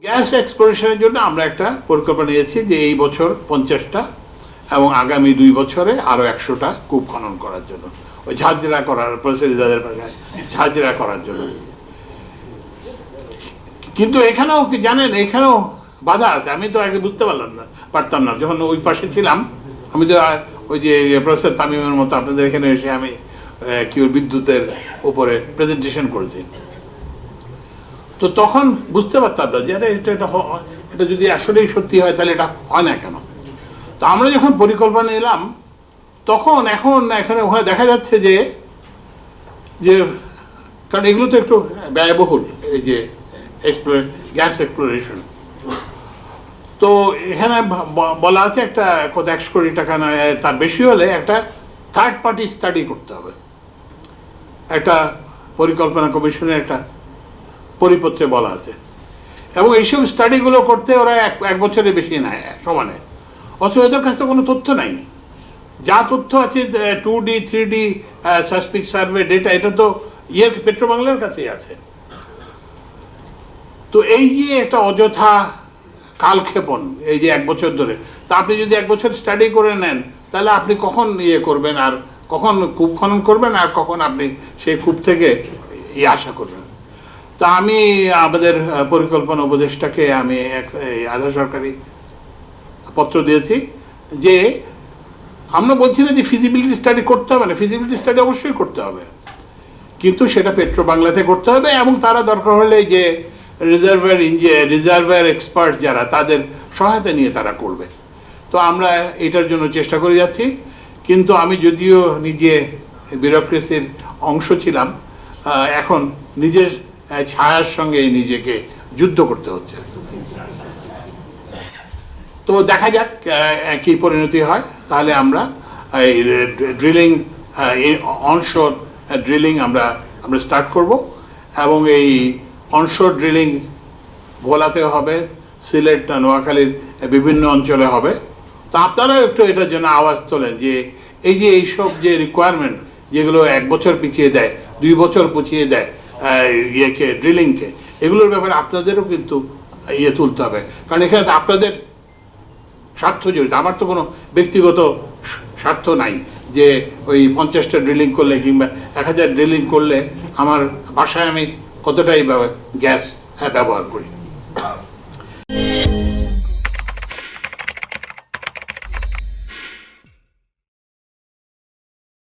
Gas এক্সপ্লোরেশনের জন্য আমরা একটা পরিকল্পনা নিয়েছি যে এই বছর 50টা এবং আগামী 2 বছরে আরো 100টা কূপ খনন করার জন্য, ওই ঝাঁঝরা করার প্রসেসিজারের ভাষায় ঝাঁঝরা করার জন্য। কিন্তু এখানেও কি জানেন, এখানেও বাধা আছে। আমি তো আগে বুঝতে পারতাম না যখন ওই পাশে ছিলাম। আমি তো ওই যে প্রফেসর তামিমের মতো আপনাদের এখানে এসে আমি কি বিদ্যুতের উপরে প্রেজেন্টেশন করেছি, তো তখন বুঝতে পারতাম না যে এটা যদি আসলেই সত্যি হয় তাহলে এটা হয় না কেন। তো আমরা যখন পরিকল্পনা নিলাম তখন এখানে ওখানে দেখা যাচ্ছে যে কারণ এগুলো তো একটু ব্যয়বহুল, এই যে গ্যাস এক্সপ্লোরেশন। তো এখানে বলা আছে একটা কত 100 কোটি টাকা নয় তার বেশি হলে একটা থার্ড পার্টি স্টাডি করতে হবে। একটা পরিকল্পনা কমিশনের একটা পরিপত্রে বলা আছে, এবং এইসব স্টাডিগুলো করতে ওরা এক বছরের বেশি নেয় সমানে। অথচ এদের কাছে কোনো তথ্য নাই। যা তথ্য আছে 2D 3D সাসপিক সার্ভে ডেটা, এটা তো পেট্রোবাংলার কাছেই আছে। তো এই যে একটা অযথা কালক্ষেপণ, এই যে 1 বছর ধরে, তা আপনি যদি 1 বছর স্টাডি করে নেন তাহলে আপনি কখন করবেন, আর কখন কূপ খনন করবেন, আর কখন আপনি সেই কূপ থেকে আশা করবেন। তা আমি আমাদের পরিকল্পনা উপদেষ্টাকে আমি আধা সরকারি পত্র দিয়েছি যে আমরা বলছি না যে ফিজিবিলিটি স্টাডি করতে হবে না, ফিজিবিলিটি স্টাডি অবশ্যই করতে হবে, কিন্তু সেটা পেট্রোবাংলাতে করতে হবে, এবং তারা দরকার হলে যে রিজার্ভার এক্সপার্ট যারা, তাদের সহায়তা নিয়ে তারা করবে। তো আমরা এটার জন্য চেষ্টা করে যাচ্ছি। কিন্তু আমি যদিও নিজে বিউরোক্রেসির অংশ ছিলাম, এখন নিজের ছায়ার সঙ্গে নিজেকে যুদ্ধ করতে হচ্ছে। তো দেখা যাক কি পরিণতি হয়। তাহলে আমরা এই ড্রিলিং, অনশোর ড্রিলিং আমরা স্টার্ট করব, এবং এই অনশোর ড্রিলিং ভোলাতে হবে, সিলেট নোয়াখালীর বিভিন্ন অঞ্চলে হবে। তো আপনারাও একটু এটার জন্য আওয়াজ তোলেন যে এইসব যে রিকোয়ারমেন্ট যেগুলো 1 বছর পিছিয়ে দেয়, 2 বছর পিছিয়ে দেয় ড্রিলিংকে, এগুলোর ব্যাপারে আপনাদেরও কিন্তু তুলতে হবে। কারণ এখানে আপনাদের স্বার্থ জড়িত, আমার তো কোনো ব্যক্তিগত স্বার্থ নাই যে ওই 50টা ড্রিলিং করলে কিংবা 1000 ড্রিলিং করলে আমার বাসায় আমি কতটাই গ্যাস ব্যবহার করি।